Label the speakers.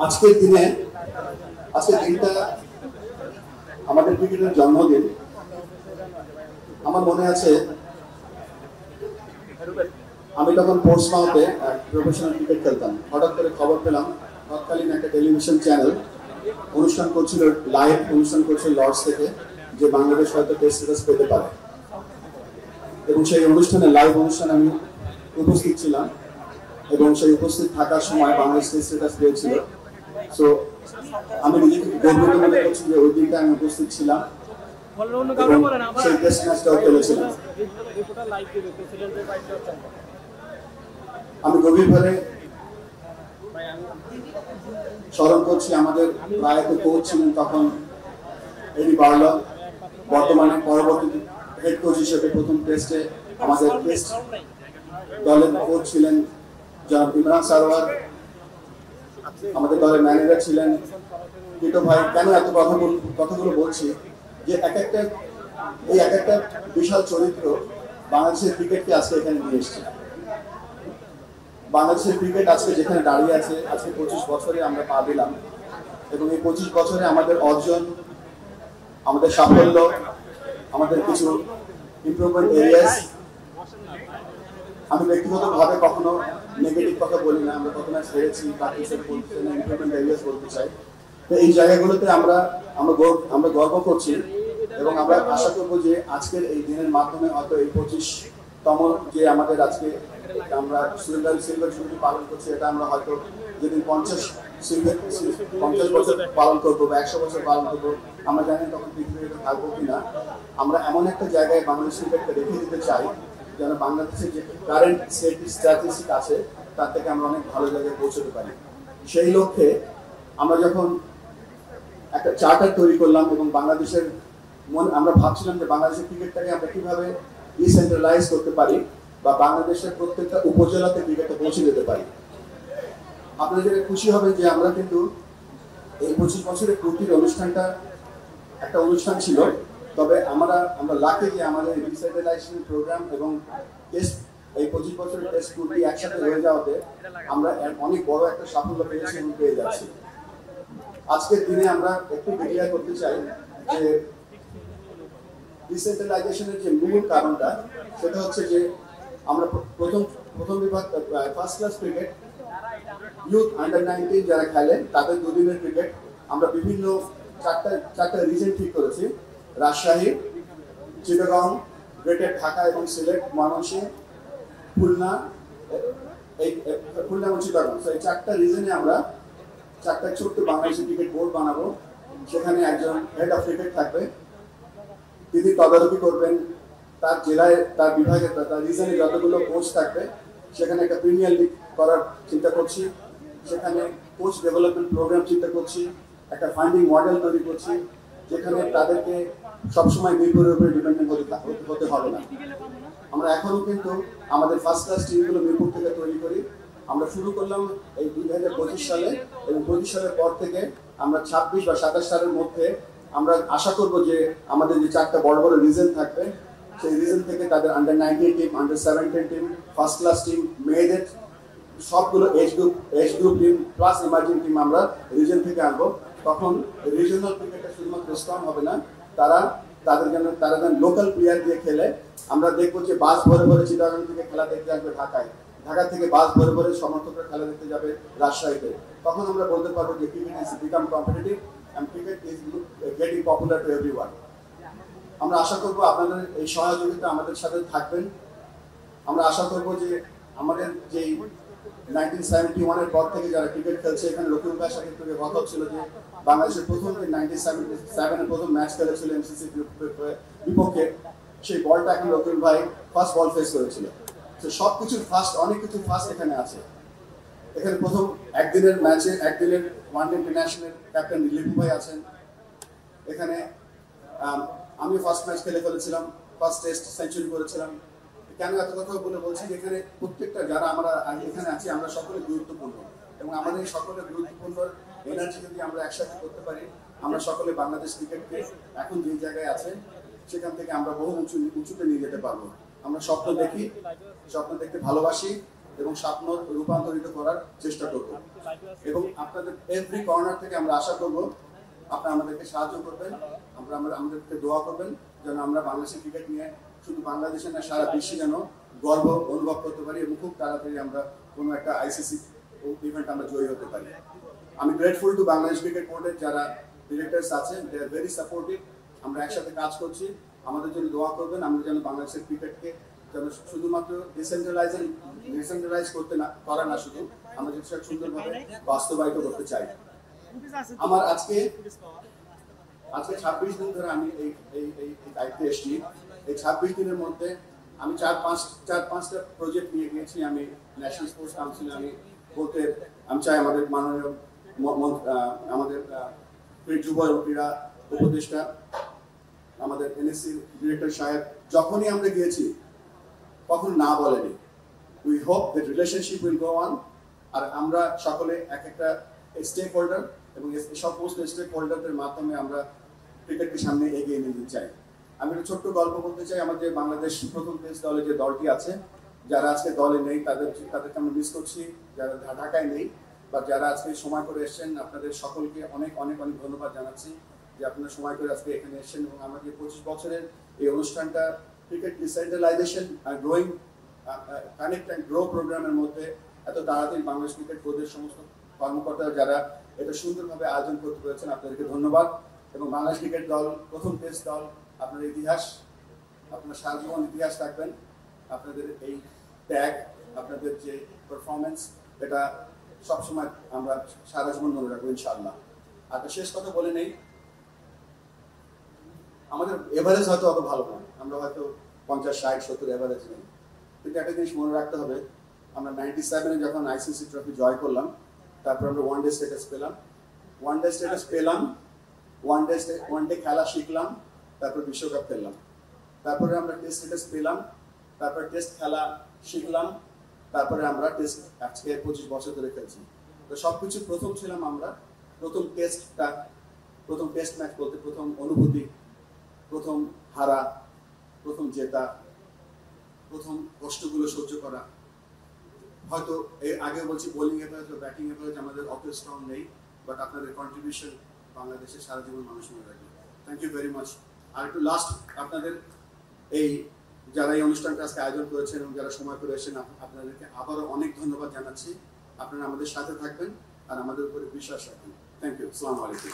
Speaker 1: আজকের দিনে আজকের দিনটা আমাদের ক্রিকেটের জন্মদিন। আমার মনে আছে আমি তখন পোর্টসমাউথে প্রফেশনাল ক্রিকেট খেলতাম। হঠাৎ করে খবর পেলাম তৎকালীন একটা টেলিভিশন চ্যানেল অনুষ্ঠান করছিল, লাইভ অনুষ্ঠান করছিল লর্ডস থেকে, যে বাংলাদেশ হয়তো টেস্ট সিরিজ পেতে পারে। এবং সেই অনুষ্ঠানে লাইভ অনুষ্ঠানে আমি উপস্থিত ছিলাম এবং সেই উপস্থিত থাকার সময় বাংলাদেশ টেস্ট সিরিজ পেয়েছিল। সো আমি নিজেকে গর্বিত মনে করছি যে ওই দিনটা আমি উপস্থিত ছিলাম, সেই টেস্ট ম্যাচটাও খেলেছিলাম। আমি গভীরভাবে স্মরণ করছি আমাদের প্রায়ত কোচ ছিলেন তখন এডি বার্লক, বর্তমানে পরবর্তী হেড কোচ হিসেবে প্রথম টেস্টে আমাদের টেস্ট দলের কোচ ছিলেন জনাব ইমরান সারোয়ার। আমাদের দলের ম্যানেজার ছিলেন টিটো ভাই। কেন এত কথাগুলো বলছি যে এক একটা বিশাল চরিত্র বাংলাদেশের ক্রিকেটকে আজকে এখানে নিয়ে এসছে। বাংলাদেশের ক্রিকেট আজকে যেখানে দাঁড়িয়ে আছে, আজকে 25 বছরে আমরা পা দিলাম এবং এই 25 বছরে আমাদের অর্জন, আমাদের সাফল্য, আমাদের কিছু ইমপ্রুভমেন্ট এরিয়াস, আমি ব্যক্তিগতভাবে কখনো নেগেটিভ কথা বলি না, আমরা কখনো ছেড়েছি বা কিছু বলতে না, ইমপ্রুভমেন্ট এরিয়াস বলতে চাই। তো এই জায়গাগুলোতে আমরা গর্ব করছি এবং আমরা আশা করবো যে আজকের এই দিনের মাধ্যমে হয়তো এই 25তম যে আমাদের আজকে আমরা সিলভার জুবিলি পালন করছি, এটা আমরা হয়তো যেদিন 50 বছর পালন করবো বা 100 বছর পালন করবো, আমরা জানি তখন পৃথিবীতে থাকবো কিনা। আমরা এমন একটা জায়গায় বাংলাদেশ ক্রিকেটকে রেখে দিতে চাই যেন বাংলাদেশের যে কারেন্ট স্ট্যাটিস্টিক আছে তার থেকে আমরা অনেক ভালো জায়গায় পৌঁছতে পারি। সেই লক্ষ্যে আমরা যখন একটা চার্টার তৈরি করলাম এবং বাংলাদেশের আমরা ভাবছিলাম যে বাংলাদেশের ক্রিকেটটাকে আমরা কিভাবে ডিসেন্ট্রালাইজ করতে পারি বা বাংলাদেশের প্রত্যেকটা উপজেলাতে ক্রিকেটটা পৌঁছে দিতে পারি। আপনারা যেটা খুশি হবেন যে আমরা কিন্তু এই 25 বছরের পূর্তির অনুষ্ঠানটা একটা অনুষ্ঠান ছিল, তবে আমরা লাকি যে আমাদের ডিসেন্ট্রালাইজেশন প্রোগ্রাম এবং টেস্ট এই 25 বছরের টেস্ট পূর্তি একসাথে হয়ে যাওয়াতে আমরা অনেক বড় একটা সাফল্য পেয়েছি এবং পেয়ে যাচ্ছি। আজকের দিনে আমরা একটু ক্লিয়ার করতে চাই যে ডিসেন্ট্রালাইজেশনের যে মূল কারণটা সেটা হচ্ছে যে আমরা প্রথম বিভাগ first class cricket, youth under 19 যারা খেলে তাদের দুদিনের ক্রিকেট আমরা বিভিন্ন চারটা রিজন ঠিক করেছি: রাজশাহী, চিটাগং, গ্রেটার ঢাকা এবং সিলেট, ময়মনসিংহ, খুলনা এবং চিটাগং। এই চারটা রিজনে আমরা চারটা ছোট্ট বাংলাদেশের ক্রিকেট বোর্ড বানাবো। সেখানে একজন হেড অফ ক্রিকেট থাকবে, তিনি তদারকি করবেন তার জেলায়, তার বিভাগে, তার রিজনে যতগুলো কোচ থাকবে সেখানে একটা প্রিমিয়ার লিগ করার চিন্তা করছি, সেখানে কোচ ডেভেলপমেন্ট প্রোগ্রাম চিন্তা করছি, একটা ফান্ডিং মডেল তৈরি করছি যেখানে তাদেরকে সবসময় মিরপুরের উপরে ডিপেন্ডেন্ট হতে হবে না। আমরা এখনো কিন্তু আমাদের ফার্স্ট ক্লাস টিমগুলো মিরপুর থেকে তৈরি করি। আমরা শুরু করলাম এই 2025 সালে এবং 25 সালের পর থেকে আমরা 26 বা 27 সালের মধ্যে আমরা আশা করব যে আমাদের যে চারটা বড় বড় রিজন থাকবে সেই রিজন থেকে তাদের under 19 team, under 17 team, first class team, মেয়েদের সবগুলো age group team plus emerging team আমরা রিজন থেকে আনবো। তখন রিজনাল ক্রিকেটটা শুধুমাত্র স্ট্রং হবে না, তারা যেন লোকাল প্লেয়ার দিয়ে খেলে। আমরা দেখবো যে বাস ভরে ভরে চিটাগাং থেকে খেলা দেখতে আসবে ঢাকায়, ঢাকা থেকে বাস ভরে ভরে সমর্থকরা খেলা দেখতে যাবে রাজশাহীতে। তখন আমরা বলতে পারবো যে cricket is become competitive and cricket is getting popular to everyone. আমরা আশা করব আপনাদের এই সহযোগিতা আমাদের সাথে থাকবেন। আমরা আশা করব যে আমাদের যে 1971 এর পর থেকে যারা ক্রিকেট খেলছে, এখানে রকিবুল ভাইয়ের সাথে একটু কথা হচ্ছিল যে বাংলাদেশের প্রথম 1977 এর প্রথম ম্যাচ খেলেছিল এমসিসি বিপক্ষে, সেই বলটা এখন রকিবুল ভাই ফার্স্ট বল ফেস করেছিল। তো সবকিছু ফার্স্ট, অনেক কিছু ফার্স্ট এখানে আছে। এখানে প্রথম একদিনের ম্যাচে, একদিনের ওয়ানডে ইন্টারন্যাশনাল ক্যাপ্টেন লিপু ভাই আছেন। এখানে আমি ফার্স্ট ম্যাচ খেলে ফেলেছিলাম, ফার্স্ট টেস্ট সেঞ্চুরি করেছিলাম। কেন এত কথা বলছি? এখানে প্রত্যেকটা যারা আমরা এখানে আছি আমরা সকলে গুরুত্বপূর্ণ এবং আমাদের সকলের গুরুত্বপূর্ণ এনার্জি যদি আমরা একসাথে করতে পারি, আমরা সকলে বাংলাদেশ ক্রিকেটকে এখন যে জায়গায় আছে সেখান থেকে আমরা বহু উঁচুতে নিয়ে যেতে পারবো। আমরা স্বপ্ন দেখি, স্বপ্ন দেখতে ভালোবাসি এবং স্বপ্ন রূপান্তরিত করার চেষ্টা করব এবং আপনাদের এভরি কর্নার থেকে আমরা আশা করব আপনারা আমাদেরকে সাহায্য করবেন, আমাদেরকে দোয়া করবেন যেন আমরা বাংলাদেশের ক্রিকেট নিয়ে শুধু বাংলাদেশে না সারা বিশ্বে যেন গর্ব অনুভব করতে পারি এবং খুব তাড়াতাড়ি আমরা কোনো একটা আইসিসি ইভেন্ট আমরা জয়ী হতে পারি। আমি গ্রেটফুল টু বাংলাদেশ ক্রিকেট বোর্ডের যারা ডিরেক্টরস আছেন, দে আর ভেরি সাপোর্টিভ। আমরা একসাথে কাজ করছি, আমাদের জন্য দোয়া করবেন। আমরা যেন বাংলাদেশের ক্রিকেটকে যেন শুধুমাত্র ডিসেন্ট্রালাইজ করতে না করা না, শুধু আমরা যেটা সুন্দরভাবে বাস্তবায়িত করতে চাই। আমার আজকে 26 দিন ধরে আমি এই দায়িত্বে এসেছি। এই 26 দিনের মধ্যে আমি চার পাঁচটা প্রজেক্ট নিয়ে গিয়েছি। আমি ন্যাশনাল স্পোর্টস কাউন্সিলে আমি চাই আমাদের মাননীয় আমাদের যুব এবং ক্রীড়া উপদেষ্টা আমাদের এনএসসি ডিরেক্টর সাহেব যখনই আমরা গিয়েছি কখন না বলেনি। We hope that relationship will go on. আর আমরা সকলে এক একটা স্টেক হোল্ডার এবং সমস্ত স্টেক হোল্ডারদের মাধ্যমে আমরা ক্রিকেটকে সামনে এগিয়ে নিতে চাই। আমি একটা ছোট্ট গল্প বলতে চাই। আমাদের বাংলাদেশ প্রথম টেস্ট দলে যে দলটি আছে, যারা আজকে দলে নেই তাদেরকে আমরা মিস করছি, যারা ঢাকায় নেই বা যারা আজকে সময় করে এসেছেন, আপনাদের সকলকে অনেক অনেক অনেক ধন্যবাদ জানাচ্ছি যে আপনারা সময় করে আজকে এখানে এসেছেন এবং আমাদের 25 বছরের এই অনুষ্ঠানটা ক্রিকেট ডিসেন্ট্রালাইজেশন আর গ্রোয়িং কানেক্ট অ্যান্ড গ্রো প্রোগ্রামের মধ্যে এত তাড়াতাড়ি বাংলাদেশ ক্রিকেট বোর্ডের সমস্ত কর্মকর্তারা যারা এটা সুন্দরভাবে আয়োজন করতে পেরেছেন, আপনাদেরকে ধন্যবাদ। এবং বাংলাদেশ ক্রিকেট দল প্রথম টেস্ট দল, আপনার ইতিহাস, আপনার সারা জীবন ইতিহাস রাখবেন। আপনাদের এই ত্যাগ, আপনাদের যে পারফরমেন্স, এটা সবসময় আমরা সারা জীবন মনে রাখবো ইনশাআল্লাহ। আর শেষ কথা বলে নেই, আমাদের এভারেজ হয়তো অত ভালো না, আমরা হয়তো 50, 60, 70 এভারেজ নেই, কিন্তু একটা জিনিস মনে রাখতে হবে, আমরা 97-এ যখন আইসিসি ট্রফি জয় করলাম, তারপর আমরা ওয়ান ডে স্ট্যাটাস পেলাম, ওয়ান ডে খেলা শিখলাম, তারপর বিশ্বকাপ খেললাম, তারপরে আমরা টেস্ট স্ট্যাটাস পেলাম, তারপর টেস্ট খেলা শিখলাম, তারপরে আমরা টেস্ট আজকে 25 বছর ধরে খেলছি। তো সবকিছু প্রথম ছিলাম আমরা। প্রথম টেস্ট ম্যাচ বলতে প্রথম অনুভূতি, প্রথম হারা, প্রথম জেতা, প্রথম কষ্টগুলো সহ্য করা। হয়তো এর আগে বলছি বোলিং এভারেজ বা ব্যাটিং এভারেজ আমাদের অত স্ট্রং নেই, বাট আপনাদের কন্ট্রিবিউশন বাংলাদেশের সারা জীবন মানুষ মনে রাখবে। Thank you very much. আর একটু লাস্ট, আপনাদের এই যারা এই অনুষ্ঠানটা আজকে আয়োজন করেছেন এবং যারা সময় করে এসেছেন, আপনাদেরকে আবারও অনেক ধন্যবাদ জানাচ্ছি। আপনারা আমাদের সাথে থাকবেন আর আমাদের উপরে বিশ্বাস রাখবেন। Thank you. আসসালামু আলাইকুম।